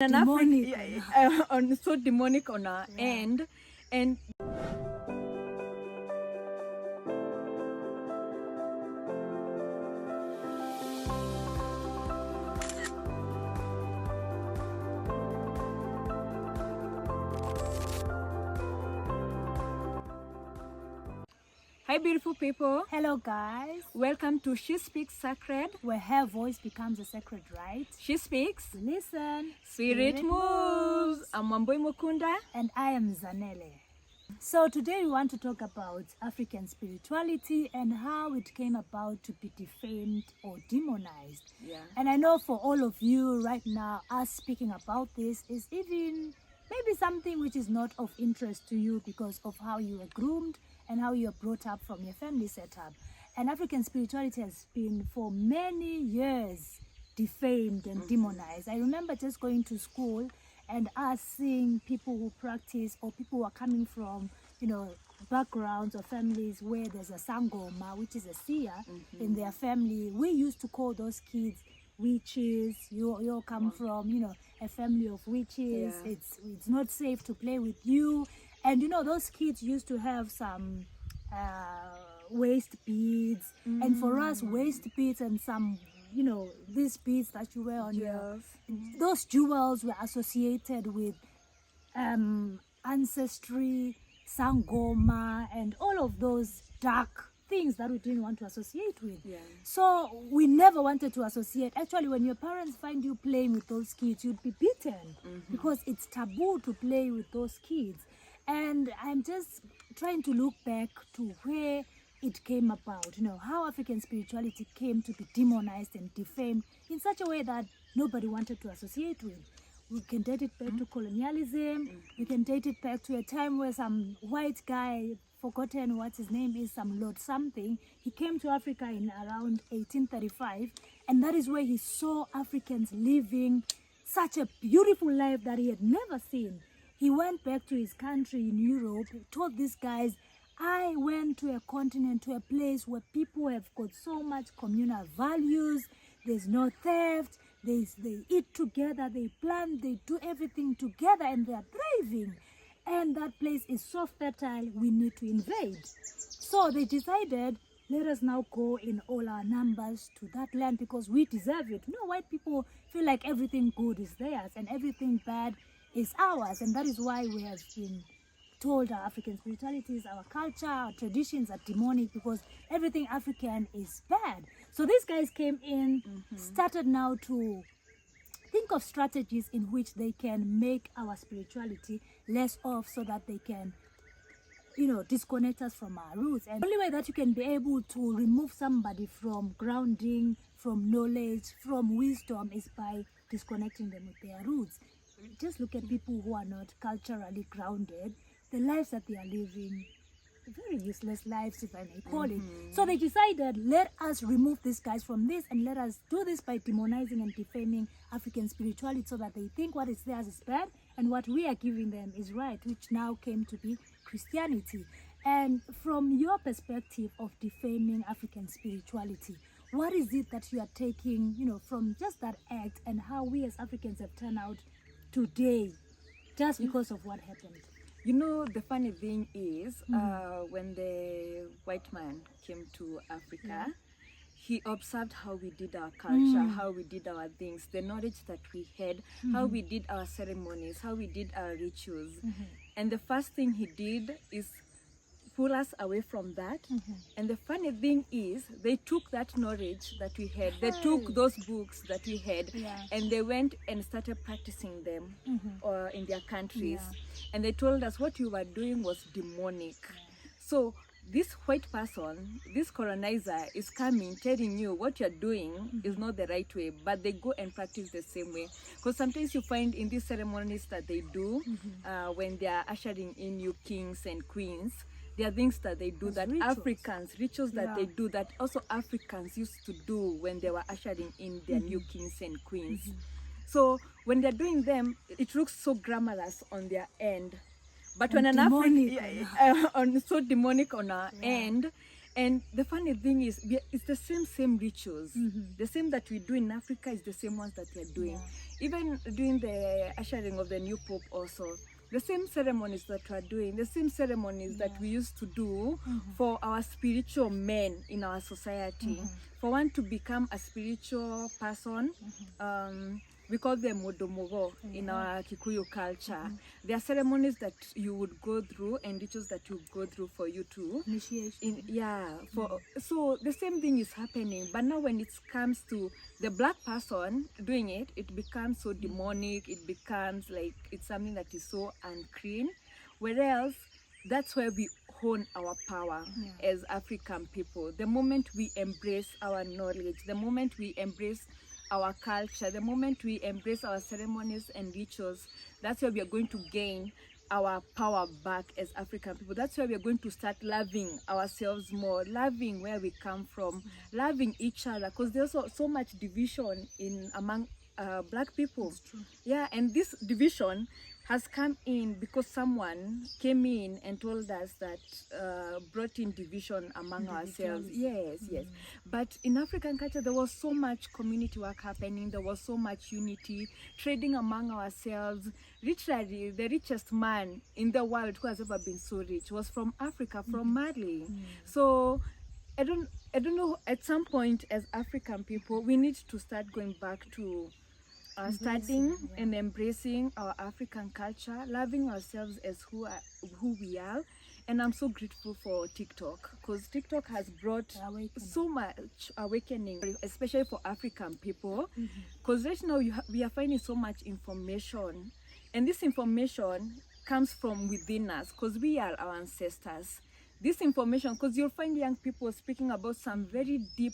an African, so demonic on our end, and hi beautiful people. Hello guys. Welcome to She Speaks Sacred, where her voice becomes a sacred right. She speaks, Listen, Spirit moves. I'm Wamboi Mukunda. And I am Zanele. So today we want to talk about African spirituality and how it came about to be defamed or demonized. Yeah. And I know for all of you right now, us speaking about this is even maybe something which is not of interest to you because of how you were groomed and how you are brought up from your family setup. And African spirituality has been for many years defamed and demonized. I remember just going to school and us seeing people who practice or people who are coming from, you know, backgrounds or families where there's a sangoma, which is a seer in their family. We used to call those kids witches. You all come from, you know, a family of witches. Yeah. It's not safe to play with you. And you know, those kids used to have some waist beads, and for us, waist beads and some, you know, these beads that you wear on your, those jewels were associated with ancestry, sangoma, and all of those dark things that we didn't want to associate with. Yeah. So we never wanted to associate. Actually, when your parents find you playing with those kids, you'd be beaten because it's taboo to play with those kids. And I'm just trying to look back to where it came about, you know, how African spirituality came to be demonized and defamed in such a way that nobody wanted to associate with. We can date it back to colonialism. We can date it back to a time where some white guy, forgotten what his name is, some Lord something, he came to Africa in around 1835, and that is where he saw Africans living such a beautiful life that he had never seen. He went back to his country in Europe, told these guys, I went to a continent, to a place where people have got so much communal values, there's no theft, they eat together, they plant, they do everything together, and they are thriving. And that place is so fertile, we need to invade. So they decided, let us now go in all our numbers to that land because we deserve it. You know, white people feel like everything good is theirs and everything bad is ours, and that is why we have been told our African spirituality is our culture, our traditions are demonic because everything African is bad. So these guys came in, started now to think of strategies in which they can make our spirituality less off so that they can, you know, disconnect us from our roots. And the only way that you can be able to remove somebody from grounding, from knowledge, from wisdom is by disconnecting them with their roots. Just look at people who are not culturally grounded, the lives that they are living, very useless lives, if I may call it. So they decided, let us remove these guys from this and let us do this by demonizing and defaming African spirituality so that they think what is theirs is bad and what we are giving them is right, which now came to be Christianity. And from your perspective of defaming African spirituality, what is it that you are taking, you know, from just that act and how we as Africans have turned out today just because of what happened? You know, the funny thing is, when the white man came to Africa, he observed how we did our culture, how we did our things, the knowledge that we had, how we did our ceremonies, how we did our rituals. And the first thing he did is pull us away from that. And the funny thing is, they took that knowledge that we had, they took those books that we had, and they went and started practicing them or in their countries. And they told us what you were doing was demonic. So this white person, this colonizer is coming telling you what you're doing is not the right way, but they go and practice the same way. Because sometimes you find in these ceremonies that they do, when they are ushering in new kings and queens, there are things that they do that rituals that they do that also Africans used to do when they were ushering in their new kings and queens. So when they're doing them, it looks so glamorous on their end. But when an African, so demonic on our end, and the funny thing is, it's the same rituals. The same that we do in Africa is the same ones that we are doing. even doing the ushering of the new pope also, the same ceremonies that we're doing, the same ceremonies that we used to do for our spiritual men in our society. For one to become a spiritual person, we call them modomogo in our Kikuyu culture. There are ceremonies that you would go through and rituals that you go through for you to Initiation. so the same thing is happening, but now when it comes to the black person doing it, it becomes so demonic, it becomes like it's something that is so unclean, whereas that's where we hone our power as African people. The moment we embrace our knowledge, the moment we embrace our culture, the moment we embrace our ceremonies and rituals, that's where we are going to gain our power back as African people. That's where we are going to start loving ourselves more, loving where we come from, loving each other, because there's so much division in among black people. Yeah, and this division has come in because someone came in and told us that brought in division among ourselves. Yes. But in African culture, there was so much community work happening. There was so much unity, trading among ourselves. Literally, the richest man in the world who has ever been so rich was from Africa, from Mali. So I don't know. At some point, as African people, we need to start going back to studying and embracing our African culture, loving ourselves as who we are. And I'm so grateful for TikTok, because TikTok has brought so much awakening, especially for African people, because right now we are finding so much information, and this information comes from within us, because we are our ancestors. This information, because you'll find young people speaking about some very deep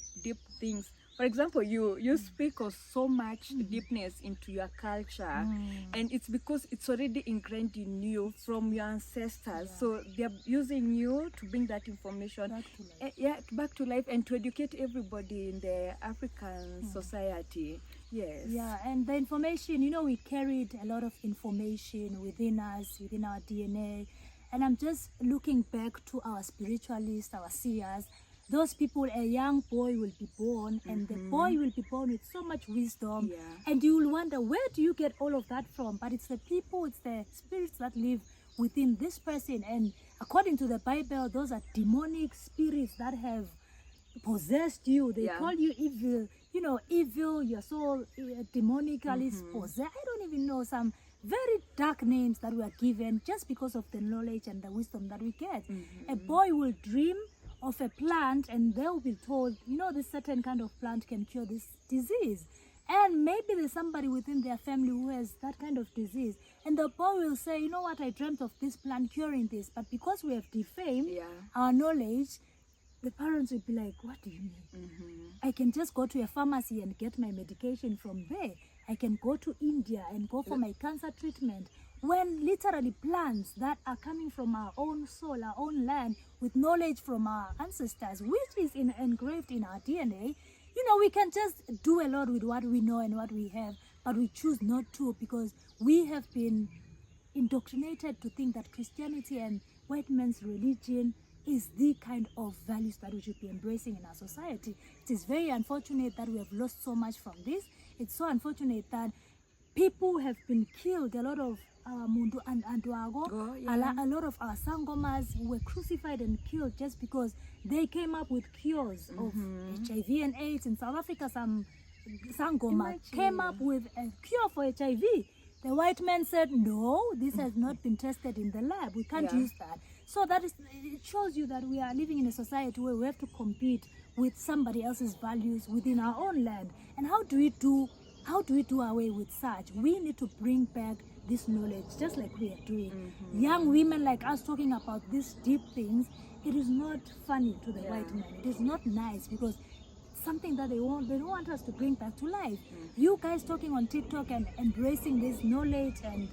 things. For example, you speak of so much deepness into your culture, and it's because it's already ingrained in you from your ancestors. So they're using you to bring that information back to life and to educate everybody in the African society. Yes. Yeah, and the information, we carried a lot of information within us, within our DNA. And I'm just looking back to our spiritualists, our seers. Those people, a young boy will be born, and the boy will be born with so much wisdom. And you will wonder, where do you get all of that from? But it's the people, it's the spirits that live within this person. And according to the Bible, those are demonic spirits that have possessed you. They call you evil. Evil, you're so demonically possessed. I don't even know, some very dark names that were given just because of the knowledge and the wisdom that we get. A boy will dream of a plant, and they'll be told, this certain kind of plant can cure this disease. And maybe there's somebody within their family who has that kind of disease. And the boy will say, you know what, I dreamt of this plant curing this. But because we have defamed our knowledge, the parents will be like, what do you mean? I can just go to a pharmacy and get my medication from there. I can go to India and go for my cancer treatment. When literally plants that are coming from our own soul, our own land, with knowledge from our ancestors, which is engraved in our DNA, we can just do a lot with what we know and what we have, but we choose not to, because we have been indoctrinated to think that Christianity and white man's religion is the kind of values that we should be embracing in our society. It is very unfortunate that we have lost so much from this. It's so unfortunate that people have been killed. A lot of our Mundu and Anduago, a lot of our Sangomas were crucified and killed just because they came up with cures of HIV and AIDS. In South Africa, some Sangoma came up with a cure for HIV. The white man said, no, this has not been tested in the lab. We can't use that. So it shows you that we are living in a society where we have to compete with somebody else's values within our own land. And how do we do away with such? We need to bring back this knowledge, just like we are doing. Young women like us talking about these deep things, it is not funny to the white man. It is not nice, because it's something that they don't want us to bring back to life. You guys talking on TikTok and embracing this knowledge and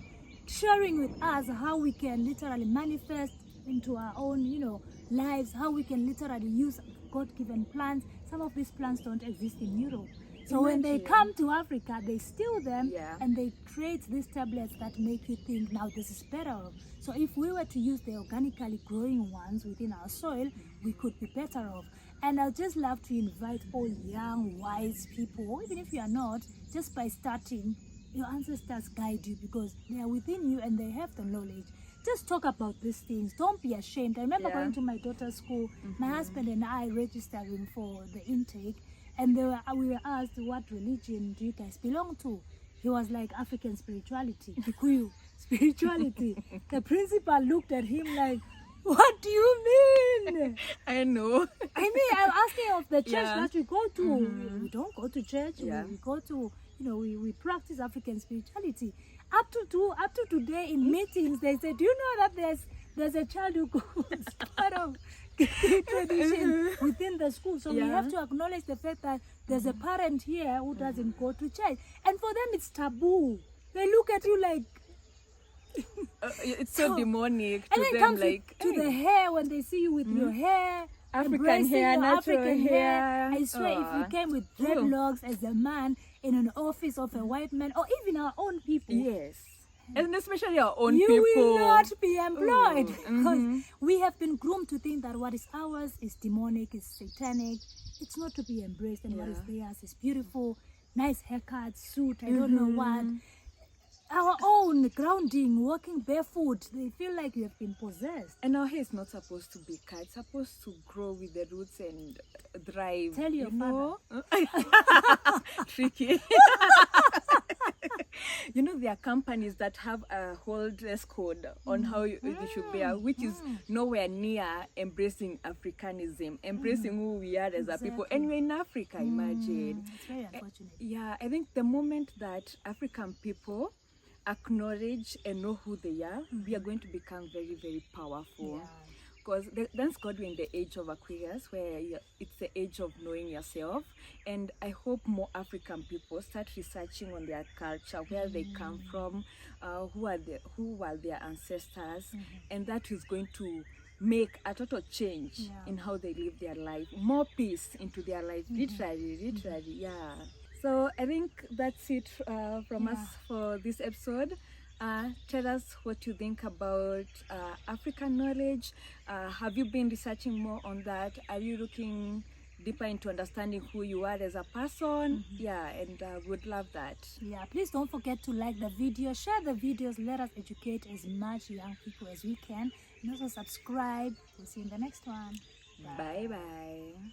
sharing with us how we can literally manifest into our own, lives, how we can literally use God-given plants. Some of these plants don't exist in Europe. So when they come to Africa, they steal them and they create these tablets that make you think, now this is better off. So if we were to use the organically growing ones within our soil, we could be better off. And I'd just love to invite all young, wise people, even if you are not, just by starting your ancestors guide you because they are within you and they have the knowledge. Just talk about these things. Don't be ashamed. I remember going to my daughter's school. My husband and I registering for the intake, and we were asked, what religion do you guys belong to? He was like, African spirituality, Kikuyu spirituality. The principal looked at him like, what do you mean? I know. I mean, I'm asking of the church that we go to. We don't go to church. We go to, we practice African spirituality. Up to today in meetings, they say, do you know that there's a child who goes part of tradition within the school? So we have to acknowledge the fact that there's a parent here who doesn't go to church. And for them, it's taboo. They look at you like... it's so demonic to and then them, comes like to the hair, when they see you with your hair, African hair, your natural African hair. I swear, if you came with dreadlocks as a man in an office of a white man, or even our own people, yes, and especially our own you people, will not be employed because we have been groomed to think that what is ours is demonic, is satanic. It's not to be embraced, and what is theirs is beautiful, nice haircut, suit, I don't know what. Our own grounding, walking barefoot, they feel like you have been possessed. And our hair is not supposed to be cut. It's supposed to grow with the roots and thrive. Tell your father. Tricky. There are companies that have a whole dress code on how you should wear, which is nowhere near embracing Africanism, embracing who we are as a people. And we're in Africa, imagine. It's very unfortunate. Yeah, I think the moment that African people acknowledge and know who they are, we are going to become very, very powerful. Because thanks God we're in the age of Aquarius, where it's the age of knowing yourself. And I hope more African people start researching on their culture, where they come from, who were their ancestors, and that is going to make a total change in how they live their life, more peace into their life, literally, yeah. So I think that's it from us for this episode. Tell us what you think about African knowledge. Have you been researching more on that? Are you looking deeper into understanding who you are as a person? Yeah, and would love that. Yeah, please don't forget to like the video, share the videos, let us educate as much young people as we can, and also subscribe. We'll see you in the next one. Bye bye.